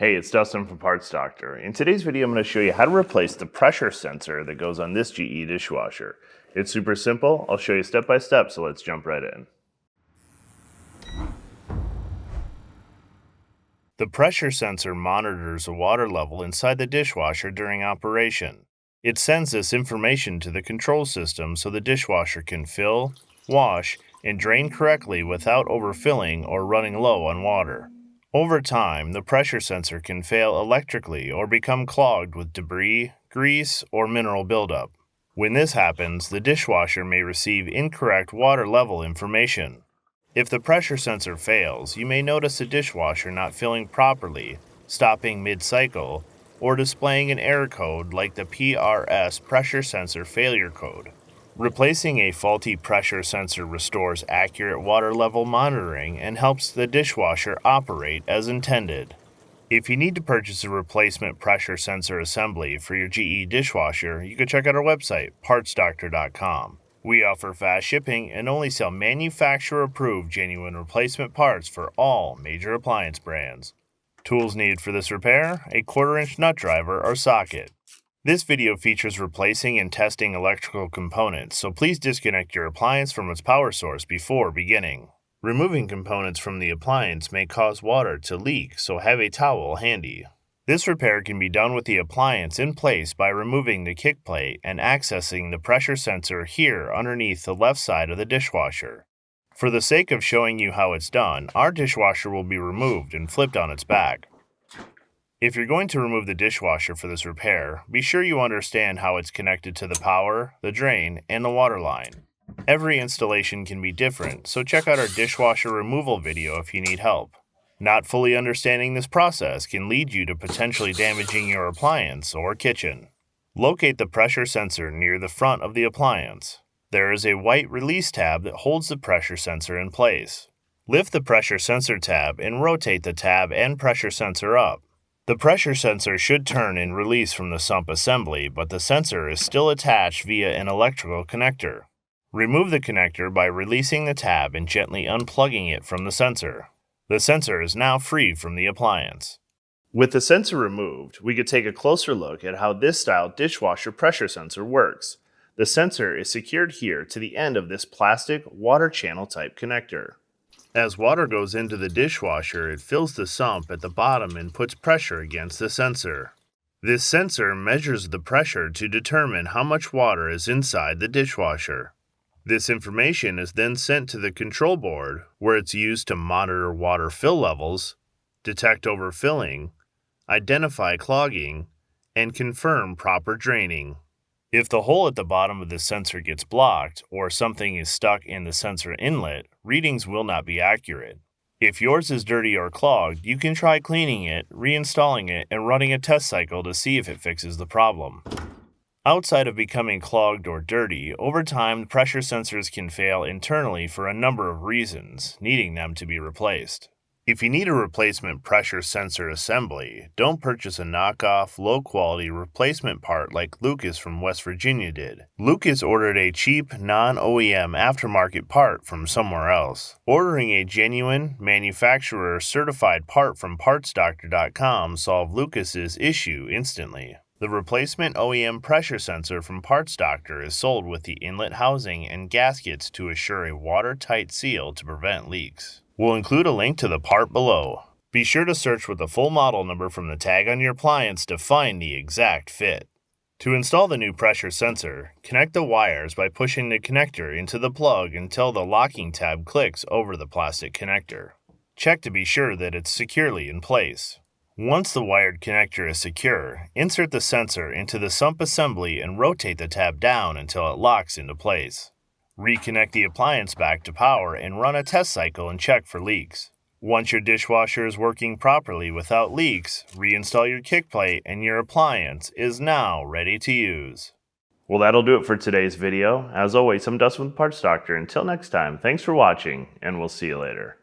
Hey, it's Dustin from Parts Doctor. In today's video, I'm going to show you how to replace the pressure sensor that goes on this GE dishwasher. It's super simple. I'll show you step by step, so let's jump right in. The pressure sensor monitors the water level inside the dishwasher during operation. It sends this information to the control system so the dishwasher can fill, wash, and drain correctly without overfilling or running low on water. Over time, the pressure sensor can fail electrically or become clogged with debris, grease, or mineral buildup. When this happens, the dishwasher may receive incorrect water level information. If the pressure sensor fails, you may notice the dishwasher not filling properly, stopping mid-cycle, or displaying an error code like the PRS pressure sensor failure code. Replacing a faulty pressure sensor restores accurate water level monitoring and helps the dishwasher operate as intended. If you need to purchase a replacement pressure sensor assembly for your GE dishwasher, you can check out our website, partsdoctor.com. We offer fast shipping and only sell manufacturer-approved genuine replacement parts for all major appliance brands. Tools needed for this repair: a 1/4-inch nut driver or socket. This video features replacing and testing electrical components, so please disconnect your appliance from its power source before beginning. Removing components from the appliance may cause water to leak, so have a towel handy. This repair can be done with the appliance in place by removing the kick plate and accessing the pressure sensor here underneath the left side of the dishwasher. For the sake of showing you how it's done, our dishwasher will be removed and flipped on its back. If you're going to remove the dishwasher for this repair, be sure you understand how it's connected to the power, the drain, and the water line. Every installation can be different, so check out our dishwasher removal video if you need help. Not fully understanding this process can lead you to potentially damaging your appliance or kitchen. Locate the pressure sensor near the front of the appliance. There is a white release tab that holds the pressure sensor in place. Lift the pressure sensor tab and rotate the tab and pressure sensor up. The pressure sensor should turn and release from the sump assembly, but the sensor is still attached via an electrical connector. Remove the connector by releasing the tab and gently unplugging it from the sensor. The sensor is now free from the appliance. With the sensor removed, we could take a closer look at how this style dishwasher pressure sensor works. The sensor is secured here to the end of this plastic water channel type connector. As water goes into the dishwasher, it fills the sump at the bottom and puts pressure against the sensor. This sensor measures the pressure to determine how much water is inside the dishwasher. This information is then sent to the control board, where it's used to monitor water fill levels, detect overfilling, identify clogging, and confirm proper draining. If the hole at the bottom of the sensor gets blocked or something is stuck in the sensor inlet, readings will not be accurate. If yours is dirty or clogged, you can try cleaning it, reinstalling it, and running a test cycle to see if it fixes the problem. Outside of becoming clogged or dirty, over time the pressure sensors can fail internally for a number of reasons, needing them to be replaced. If you need a replacement pressure sensor assembly, don't purchase a knockoff, low-quality replacement part like Lucas from West Virginia did. Lucas ordered a cheap, non-OEM aftermarket part from somewhere else. Ordering a genuine, manufacturer-certified part from PartsDoctor.com solved Lucas's issue instantly. The replacement OEM pressure sensor from Parts Doctor is sold with the inlet housing and gaskets to assure a watertight seal to prevent leaks. We'll include a link to the part below. Be sure to search with the full model number from the tag on your appliance to find the exact fit. To install the new pressure sensor, connect the wires by pushing the connector into the plug until the locking tab clicks over the plastic connector. Check to be sure that it's securely in place. Once the wired connector is secure, insert the sensor into the sump assembly and rotate the tab down until it locks into place. Reconnect the appliance back to power and run a test cycle and check for leaks. Once your dishwasher is working properly without leaks, reinstall your kick plate and your appliance is now ready to use. Well, that'll do it for today's video. As always, I'm Dustin with Parts Doctor. Until next time, thanks for watching, and we'll see you later.